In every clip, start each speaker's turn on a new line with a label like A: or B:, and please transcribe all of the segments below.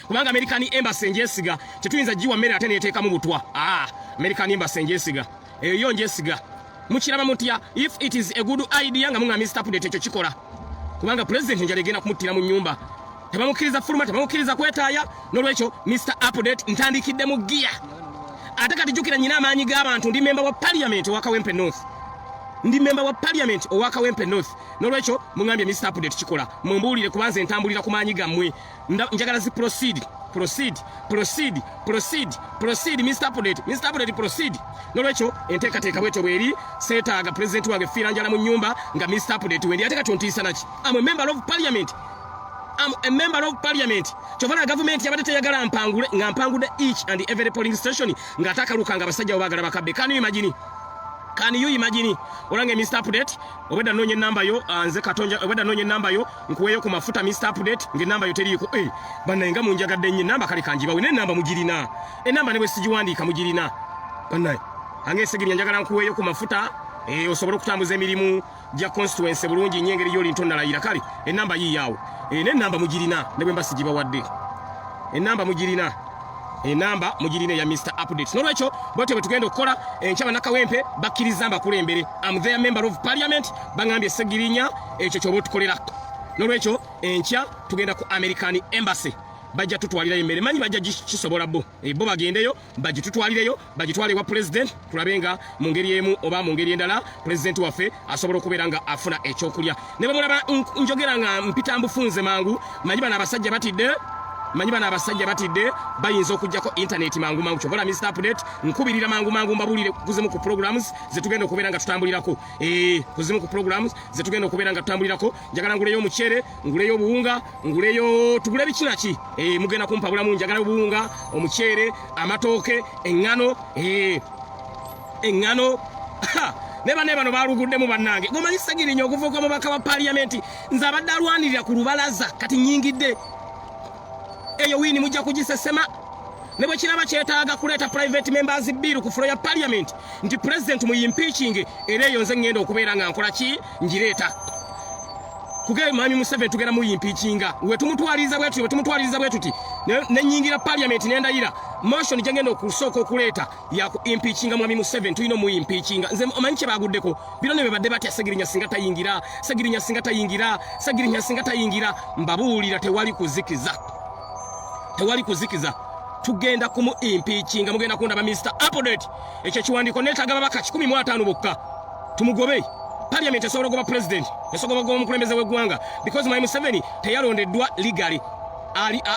A: kubanga American Embassy njesiga tetuyinza jiwa mmere ate neteeka mu butwa. American Embassy njesiga eyo njesiga mukiraba mutya if it is a good idea nga munga Mr. Update ekyo kikola kubanga president njalegena kumutira mu nyumba tebamukiriza fuluma tebamukiriza kwetaaya nolwekyo Mr. Update ntandikidde mu gear ate kati jukira nyina amaanyi g'abantu ndi member wa parliament wa Kawempe North ndi member wa parliament owa Kawempe North nolwekyo mungambye Mr. Update kikola mumbulire kubanze ntambulira ku maanyi gammwe njagala zi proceed Mr. Update proceed nolwekyo enteekateeka bwetyo bweri seetaaga president wange fiira njala mu nyumba nga Mr. Update wendi ate kati ontiisa naki I'm a member of parliament chovala government yabate teyagala mpangule nga mpangude each and every polling station nga atakalukanga abasajja obagala bakabbe Can you imagine olange Mr. Update obeda nonye namba yo anze katonja obeda nonye namba yo nkuweyo ku mafuta Mr. Update nge namba yo teriko banayinga munjagadde nnyo namba kali kanjiba wine namba mugirina enamba nebwe sijiwandika mugirina banayi ange segiri njagala nkuweyo ku mafuta osobola okutambuza emirimu gya constituency bulungi nyengeri yoli ntonnalayira kali enamba yiyawo n'enamba mugirina nebwe mbasigiba wadde enamba mugirina ya Mr. Update nolwekyo bwetyo bwetugenda okukola enkyaba nakawempe bakkiriza mbakulembere I'm their member of parliament bangambye segirinya ekyo kyoba otukolera nolwekyo enkya tugenda ku American Embassy bajja tutwalirayo emmere manyi bajja kisobola bo bagendeyo bagitutwalireyo bagitwale wa president tulabenga mu ngeri emu oba mu ngeri endala president waffe asobola okubeera nga afuna ekyokulya ne bamulaba njogera nga mpita mbufunze mangu manyi bana abasajja batidde bayinza okujjako internet mangu kyobola Mr. Update nkubirira mangu mbabulire kuzimu ku programs zetugenda okubeera nga tutambulirako kuzimu ku programs zetugenda okubeera nga tutambulirako njagala nguleyo omucere nguleyo obuwunga nguleyo tugule bikinaki mugenda kumpabula mu njagala obuwunga omucere amatooke engano Neba balugudde mu bannange gomanyi segirinya okuvuka mu baka wa parliament nze abadde alwanirira ku lubalaza kati nyingidde eyo wini mujja kugisesema nebo kiraba kyetaaga kuleeta private members bill ku floor ya parliament nti president mu impeaching era eyo nze ngenda okubeera nga nkola ki ngireeta kugee mami Museveni tugera mu impeaching we tumutwaliza bwetuti nenyingira parliament nendayira motion jengenda okusooka okuleeta ya ku impeaching mwami Museveni tuyino mu impeaching nze omanyi kye baguddeko bino ne badde batya segirinya singa tayingira mbabuulira tewali kuzikiza tugenda kumu impeaching mugenda kundaba Mr. Update ekyo kiwandiko neetaga babaka 15 bokka tumugobe parliament esobola okuba president esobola okuba omukulembeze w'eggwanga because mwami Museveni teyalondeddwa legally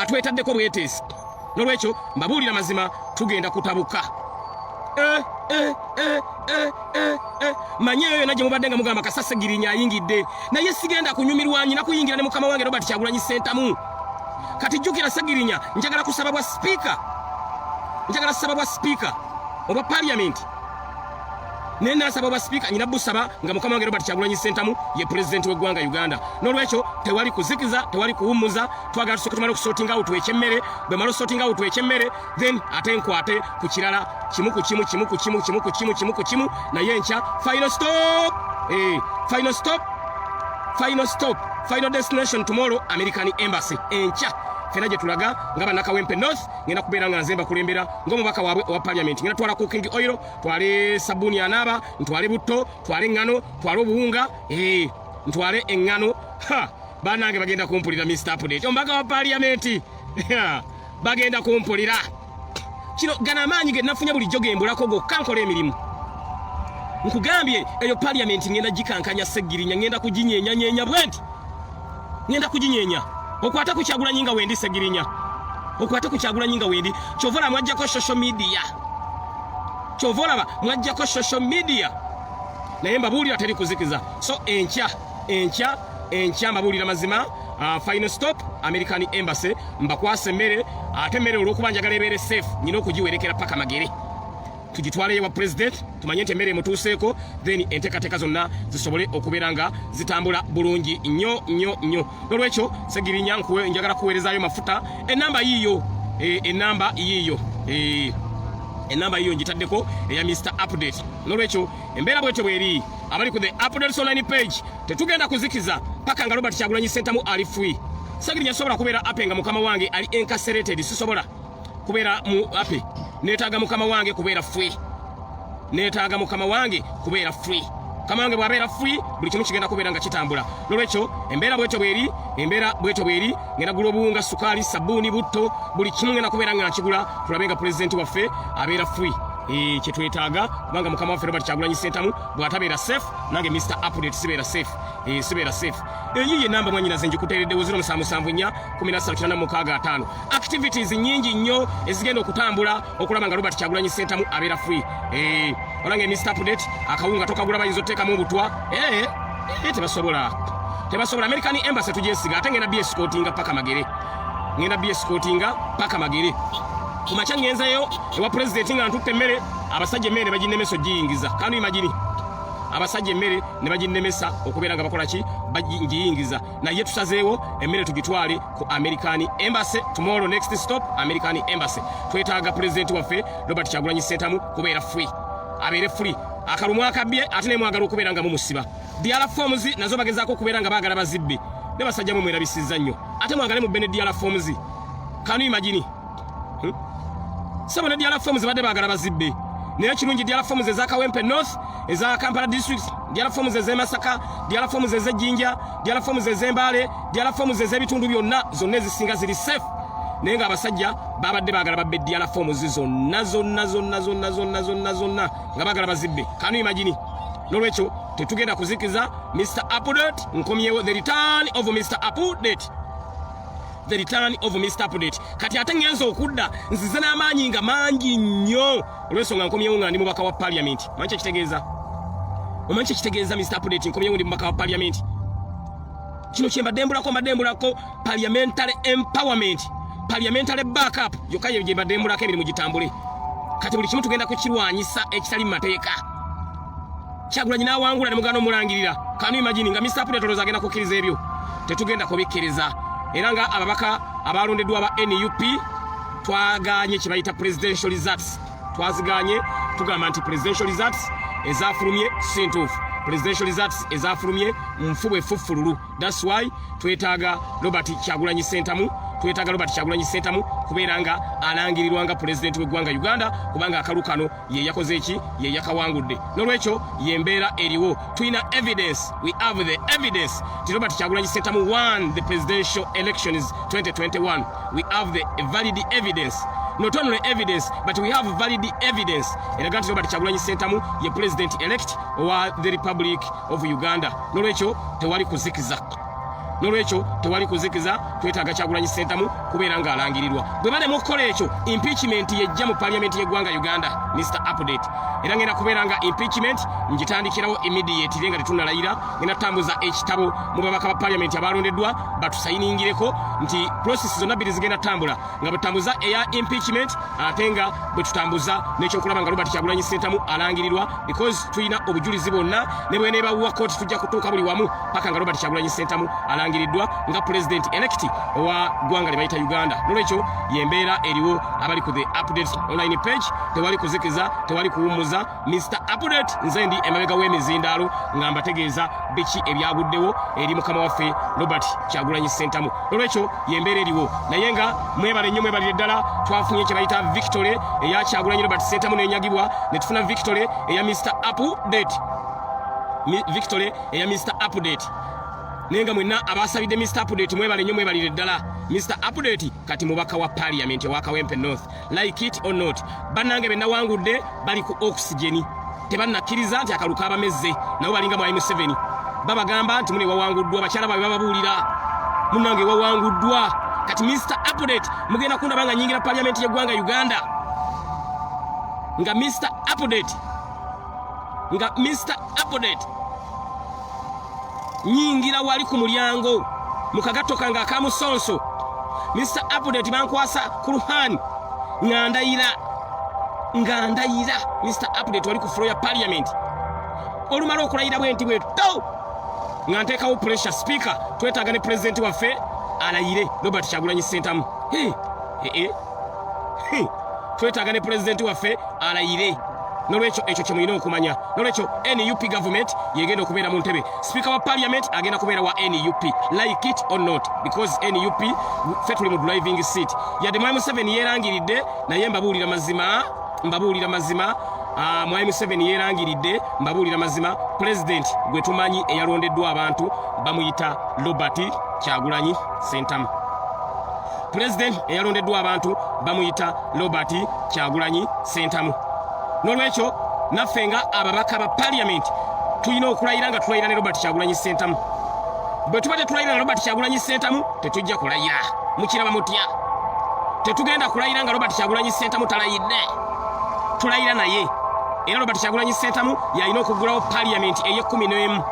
A: atwetaddeko bwetesi nolwekyo mbabuulira mazima tugenda kutabuka manye eyo najje mubadde nga mugamba kasasegirinya ayingidde naye sigenda kunyumirwa nyina kuyingira ne mukama wange Robert Kyagulanyi Ssentamu kati jukira segirinya njagala kusaba bwa speaker oba parliament nenda saba bwa speaker nyina busaba nga mukama wange Robert Kyagulanyi Ssentamu ye president w'eggwanga Uganda nolwekyo tewali kuzikiza tewali kuwumuza twagala tusokotumala okusorting out w'ekyemmere bwe malo sorting out w'ekyemmere then ate nkwate ku kirala kimu ku kimu naye enkya final destination tomorrow American Embassy enkya fena gye tulaga nga bannakawempe North ngenda kubeera nga nzemba kulembera ng'omubaka waabwe owa parliament ngenda twala cooking oil twale sabuni anaaba ntwale butto twale engano twale obuwunga ntwale engano bannange bagenda kumpulira Mr. Update omubaka wa parliament bagenda kumpulira kino gana amaanyi ge nafunye bulijjo gembulako gokka nkola emirimu nkugambye eyo parliament ngenda gikankanya segirinya ngenda kuginyeenya bwenti ngenda kuginyeenya okwata ku Kyagulanyi nga wendi segirinya kyovola mwajjako social media naye mbabuulira teri kuzikiza so enkya mbabuulira mazima final stop American Embassy mbakwasa emmere ate emmere olw'okuba njagala ebeere safe nyina okugiwerekera paka magere tugitwaleyo wa president tumanye nti emmere emutuuseeko then enteekateeka zonna zisobole okubeera nga zitambula bulungi nnyo nolwekyo segirinya njagala kuweerezaayo mafuta enamba yiiyo njitaddeko eya Mr. Update nolwekyo embeera bwetyo bweri abali ku the Updates online page tetugenda kuzikiza paka nga Robert Kyagulanyi Ssentamu ali free sagiri nyasobola kubeera ape nga mukama wange ali incarcerated sisobola kubeera mu ape netaaga mukama wange kubeera free netaaga mukama wange kubeera free kama wange bwabeera free buli kimu kigenda kubeera nga kitambula nolwekyo embeera bwetyo bweri ngenda gula obuwunga sukaali sabbuuni butto buli kimu ngenda kubeera nga nkigula tulabe nga pulezidenti waffe abeera free kyetwetaaga kubanga mukama waffe Robert Kyagulanyi Ssentamu bw'atabeera safe nange Mr. Update sibeera safe sibeera safe eyiye namba mwanyinaze njikuteereddewo 0774 activities nyingi nnyo ezigenda okutambula okulaba nga Robert Kyagulanyi Ssentamu abeera free olange Mr. Update akawunga tokagula bayinza otteekamu obutwa tebasobola American Embassy tujesiga ate ngenda escortinga paka magere kumacha ngenzayo ewa president nga ntutte emmere abasajja emmere baginnemeso giyingiza kanu imagine abasajja emmere ne baginnemesa okubeera nga bakola ki bagiyingiza naye tusazeewo emmere tugitwale ku American Embassy tomorrow next stop American Embassy twetaaga president waffe Robert Kyagulanyi Ssentamu kubeera free abeere free akalumu akabbye ate ne mwagala okubeera nga mumusiba diala forms nazo bagezaako okubeera nga baagala bazibbe ne basajja mwerabisizza nnyo ate mwagale mu bene diala forms kanu imagine Sabona diala forms badde bagala bazibbe naye kirungi diala forms eza Kawempe North eza Kampala district diala forms eza Masaka diala forms eza Jinja diala forms eza Mbale diala forms eza bitundu byonna zonna ezisinga ziri safe naye nga abasajja babadde bagala babbe diala forms zonna nga bagala bazibbe kanu imagine nolwekyo tetugenda kuzikiza Mr. Update nkomyewo the return of Mr. Update kati ate ngenzo okudda nzize n'amaanyi nga mangi nnyo olw'ensonga nkomyewo nga ndi mubaka wa parliament omanyi kitegeeza Mr. Update nkomyewo ndi mubaka wa parliament kino kyembadde mbulako parliamentary empowerment parliamentary backup yokka gye mbadde mbulako emirimu gitambule kati buli kimu tugenda kukirwanyisa ekitali mu mateeka Kyagulanyi n'awangula ne mugano omulangirira kanu imagine nga Mr. Update olowooza agenda kukkiriza ebyo tetugenda kubikkiriza era nga ababaka abalondeddwa aba NUP twaganye kye bayita presidential results twaziganye tugamba nti presidential results ezafulumye sintuufu presidential results ezafulumye nfubu efufululu that's why twetaaga Robert Kyagulanyi Ssentamu kubeera nga alangirirwa nga president w'eggwanga Uganda kubanga akalukano ye yakoze eki ye yakawangudde nolwekyo yembeera eriwo tulina evidence we have the evidence ti Robert Kyagulanyi Ssentamu won the presidential elections 2021 we have the valid evidence not only evidence but we have valid evidence eraga nti Robert Kyagulanyi Ssentamu ye president elect wa the Republic of Uganda nolwekyo tewali kuzikiza twetaaga Kyagulanyi Ssentamu kubeera nga alangirirwa bwe bale mukola ekyo impeachment yejja mu parliament y'eggwanga Uganda Mr. Update era ngenda kubeera nga impeachment njitandikirawo immediately nga tetunnalayira ngenda tambuza ekitabo mu babaka ba parliament abalondeddwa batusayiningireko nti process zonna bbiri zigenda tambula nga butambuza eya impeachment ate nga bwe tutambuza n'ekyokulaba nga Robert Kyagulanyi Ssentamu alangirirwa because tulina obujulizi bwonna ne bwe neebawuwa kooti tujja kutuuka buli wamu paka nga Robert Kyagulanyi Ssentamu alangiriddwa nga president elect owa ggwanga lye bayita Uganda nolwekyo yembeera eriwo abali ku the update online page tewali kuzikiza tewali kuwummuza Mr. Update nze ndi emabega w'emizindaalo nga mbategeeza biki ebyaguddewo eri mukama waffe Robert Kyagulanyi Ssentamu nolwekyo yembeera eriwo naye nga mwebalire ddala twafunye kye bayita victory eya Kyagulanyi Robert Ssentamu n'enyagibwa ne tufuna victory eya Mr. Update nenga mwenna abasabidde Mr. Update mwebalire ddala Mr. Update kati mubaka wa parliament wa Kawempe North like it or not bannange bennawangudde bali ku oxygen tebannakkiriza nti akaluka abamezze nabo balinga mu M7 babagamba nti mune wawanguddwa bakyala babe bababuulira munnange wawanguddwa kati Mr. Update mugenda kundaba nga nyingira parliament y'eggwanga Uganda nga Mr. Update nyingira wali ku mulyango mukagatto kanga akamusonso Mr. Update bankwasa ku luhani ngandayira Mr. Update wali ku floor ya parliament olumala okulayira bwenti bweto nga nteekawo pressure speaker twetaaga ne president waffe alayire Robert Kyagulanyi Ssentamu twetaaga ne president waffe alayire nolwecho ekyo kye mulina okumanya. Nolwecho NUP government yegenda okubeera mu ntebe. Speaker wa parliament agenda kubeera wa NUP, like it or not, because NUP ffe tuli mu driving seat. Yadde Mwai Museveni yeerangiridde naye mbabuulira mazima Mwai Museveni yeerangiridde mbabuulira mazima. President gwe tumanyi eyalondeddwa abantu bamuyita Robert Kyagulanyi Ssentamu. President eyalondeddwa abantu bamuyita Robert Kyagulanyi Ssentamu. Nolwekyo naffe nga ababaka ba parliament tulina okulayira nga tulayira ne Robert Kyagulanyi Ssentamu. Bwe tuba tetulayira ne Robert Kyagulanyi Ssentamu tetujja kulayira. Mukiraba mutya? Tetugenda kulayira nga Robert Kyagulanyi Ssentamu talayidde. Tulayira naye. Era Robert Kyagulanyi Ssentamu yalina okuggulawo parliament eye-11.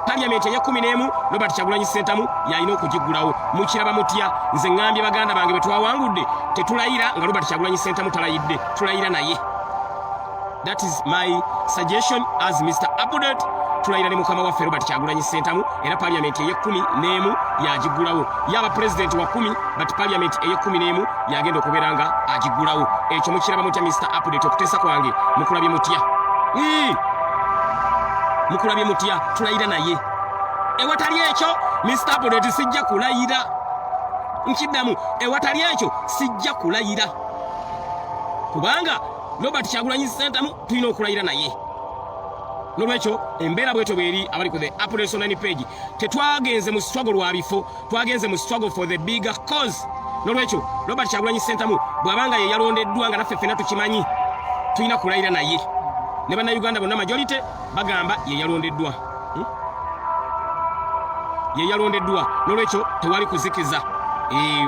A: Parliament eye-11 Robert Kyagulanyi Ssentamu yalina okugiggulawo. Mukiraba mutya? Nze ngambye baganda bange bwe twawangudde tetulayira nga Robert Kyagulanyi Ssentamu talayidde. Tulayira naye. That is my suggestion as Mr. Update. Tulayira ne mukama waffe Robert Kyagulanyi Ssentamu era parliament eye-11 yagiggulawo. Yaba president wa 10 but parliament eye-11 yagenda okubeera nga agiggulawo. Ekyo mukiraba mutya Mr. Update? Okuteesa kwange mukulabye mutya? Mukulabye mutya? Tulayira naye. Ewatali ekyo Mr. Update sijja kulayira. Nkiddamu, ewatali ekyo sijja kulayira. Kubanga Robert Kyagulanyi Ssentamu tulina okulayira naye. Nolwekyo embeera bwetyo bweri abali ku the Update online page. Tetwagenze mu struggle lwa bifo, twagenze mu struggle for the bigger cause. Nolwekyo Robert Kyagulanyi Ssentamu bwabanga ye yalondeddwa nga naffe ffenna tukimanyi tulina kulayira naye. Ne bannayuganda bonna majority bagamba ye yalondeddwa. Ye yalondeddwa. Nolwekyo tewali kuzikiza.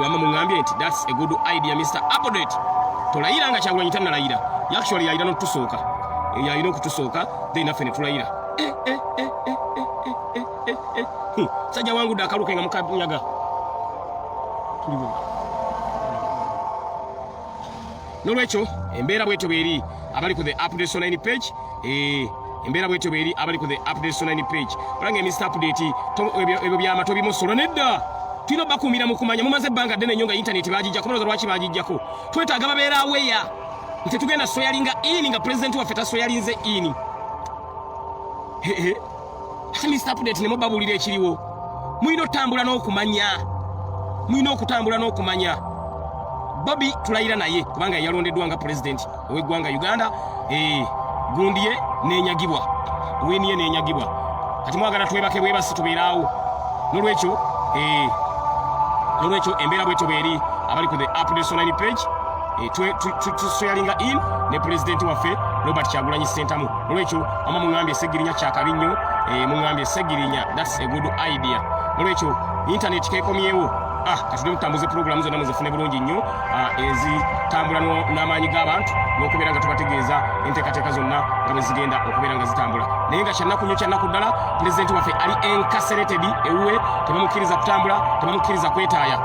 A: Wama mungambye nti that's a good idea Mr. Update. Tolayira nga Kyagulanyi tannalayira. Actually yayira n'otusooka. Yayina okutusooka then naffe ne tulayira. Sajja wangudde akaluke nga mukanyaga. Tuliwo. Nolwekyo embeera bwetyo bweri abali ku the Update online page. Embeera bwetyo bweri abali ku the Update online page. Olange Mr. Update ebyo byama tobimusolo nedda. Tino bakumira mukumanya mumaze banga ddene nnyo nga internet bagijja kunoza lwaki bagijjako. Twetaaga babeera aweya. Nti tugenda soyalinga ini nga president waffe tasoyalinze ini. Ate Mr. Update ne mubabulira ekiriwo. Mulina otambula n'okumanya. Mulina okutambula n'okumanya. Bobby tulayira naye kubanga yalondeddwa nga president ow'eggwanga Uganda. Gundiye n'enyagibwa. Weniye n'enyagibwa. Kati mwagala twebake bwebasi tubeeraawo. Nolwekyo embeera bwetyo bweri abali ku the Update online page. Tusoyalinga in ne president waffe Robert Kyagulanyi Ssentamu. Nolwekyo ama mungambye Segirinya kyakabi nnyo. Mungambye Segirinya, that's a good idea. Nolwekyo internet kekomyewo. Katudde mutambuze program zonna muzifune bulungi nnyo. Ezitambula n'amaanyi g'abantu n'okubeera nga tubategeeza enteekateeka zonna nga bwe zigenda okubeera nga zitambula. Naye nga kyannaku nnyo kyannaku ddala president waffe ali incarcerated ewuwe, tebamukkiriza kutambula, tebamukkiriza kwetaaya.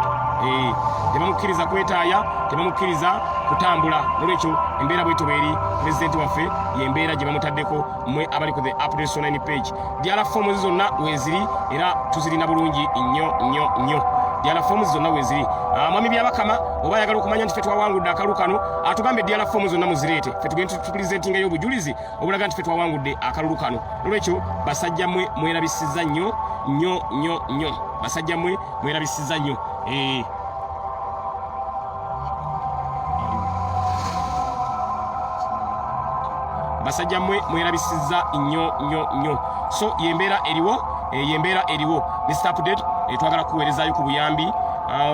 A: Tebamukkiriza kwetaaya, tebamukkiriza kutambula. Nolwekyo embeera bwetyo bweri president waffe y'embeera gye bamutaddeko mmwe abali ku the Update online page. Diala forms zonna weeziri era tuzirina bulungi nnyo. Diala forms zonna weeziri. Mwami byabakama oba ayagala okumanya nti ffe twawangudde akalu kano atugambe diala forms zonna muzireete. Ffe tugenda tupresentingayo obujulizi obulaga nti ffe twawangudde akalulu kano. Nolwekyo basajja mmwe mwerabisizza nnyo. Basajja mmwe mwerabisizza nnyo. Basajja mmwe mwerabisizza nnyo. So yembeera eriwo Mr. Update twagala kuweerezaayo ku buyambi.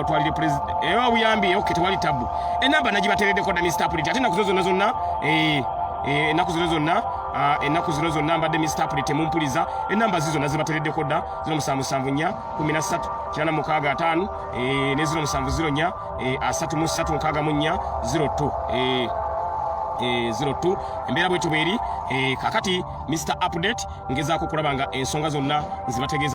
A: Twalire president buyambi okay tewali tabu. Enamba nagibatereddeko dda Mr. Update ate ennaku zonna ennaku zino zonna mbadde Mr. Update mumpuliza. Enamba zizo nazibatereddeko dda 0774 13 865 ne 0704 33 64 02 embeera bwetyo bweri kakati Mr. Update ngezaako kulaba nga ensonga zonna nzibategeeza.